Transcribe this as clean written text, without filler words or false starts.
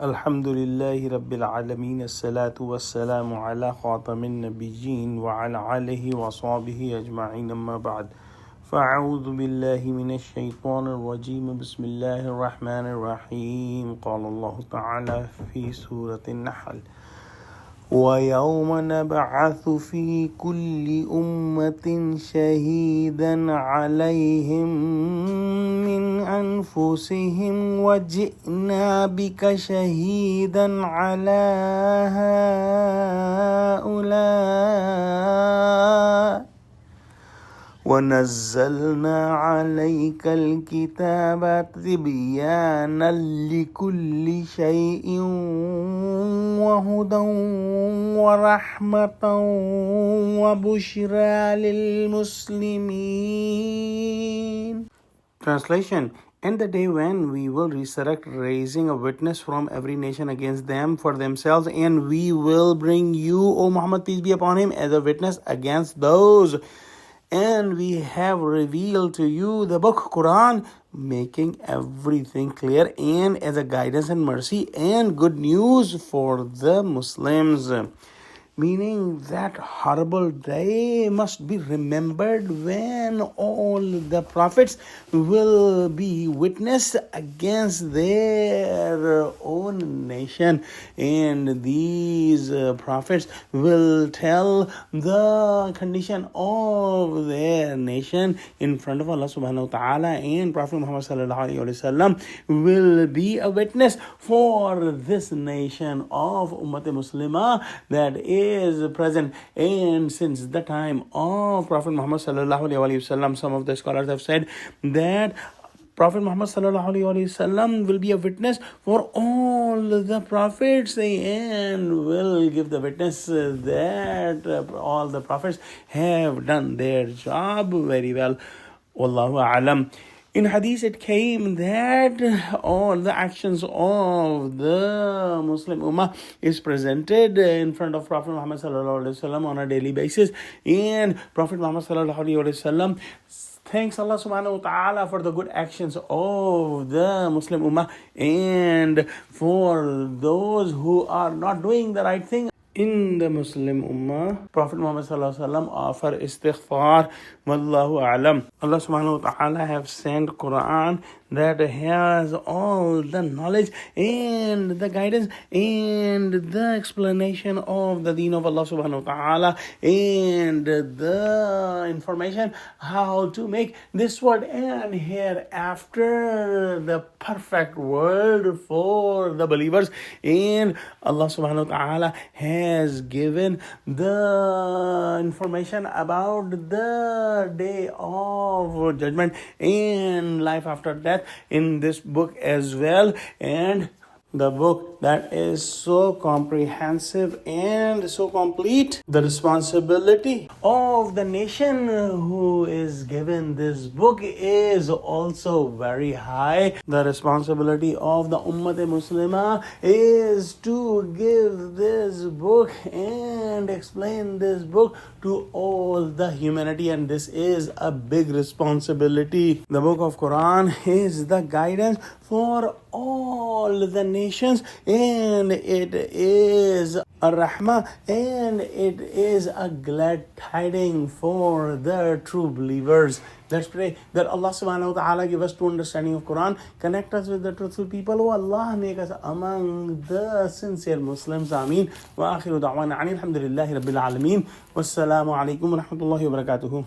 Alhamdulillahi Rabbil Alameen, as-salatu was-salamu ala khatamin nabiyyin wa ala alihi wa sahbihi ajma'in, amma ba'd. Fa'a'udhu billahi minash shaytanir rajim, bismillahir rahmanir rahim. Qala Allah ta'ala fi Surah Nahl. وَيَوْمَ نَبْعَثُ فِي كُلِّ أُمَّةٍ شَهِيدًا عَلَيْهِمْ مِنْ أَنْفُسِهِمْ وَجِئْنَا بِكَ شَهِيدًا عَلَى هَؤُلَاءِ وَنَزَّلْنَا عَلَيْكَ الْكِتَابَ تِبْيَانًا لِكُلِّ شَيْءٍ وَهُدًى وَرَحْمَةً وَبُشْرَى لِلْمُسْلِمِينَ. Translation: And the day when we will resurrect, raising a witness from every nation against them for themselves, and we will bring you, O Muhammad, peace be upon him, as a witness against those. And we have revealed to you the book Quran, making everything clear and as a guidance and mercy and good news for the Muslims. Meaning that horrible day must be remembered when all the prophets will be witnessed against their own nation, and these prophets will tell the condition of their nation in front of Allah subhanahu wa ta'ala, and Prophet Muhammad sallallahu alaihi wasallam will be a witness for this nation of Ummat Muslimah that is present. And since the time of Prophet Muhammad sallallahu alaihi wasallam, some of the scholars have said that Prophet Muhammad sallallahu alaihi wasallam will be a witness for all the prophets and will give the witness that all the prophets have done their job very well. Wallahu a'lam. In hadith it came that all the actions of the Muslim Ummah is presented in front of Prophet Muhammad sallallahu alaihi wasallam on a daily basis, and Prophet Muhammad sallallahu alaihi wasallam thanks Allah subhanahu wa ta'ala for the good actions of the Muslim Ummah, and for those who are not doing the right thing in the Muslim Ummah, Prophet Muhammad sallallahu alaihi wasallam offer istighfar. Wallahu a'lam. Allah subhanahu wa ta'ala have sent Quran that has all the knowledge and the guidance and the explanation of the deen of Allah subhanahu wa ta'ala, and the information how to make this world and hereafter the perfect world for the believers. And Allah subhanahu wa ta'ala has given the information about the day of judgment and life after death in this book as well. And the book that is so comprehensive and so complete, the responsibility of the nation who is given this book is also very high. The responsibility of the Ummah Muslimah is to give this book and explain this book to all the humanity, and this is a big responsibility. The book of Quran is the guidance for all the nations, and it is a rahmah, and it is a glad tiding for the true believers. Let's pray that Allah subhanahu wa ta'ala give us true understanding of Quran, connect us with the truthful people. Oh Allah, make us among the sincere Muslims. Ameen. Wa akhiru da'wana alhamdulillahi rabbil alameen. Wassalamu alaikum wa rahmatullahi wa barakatuhu.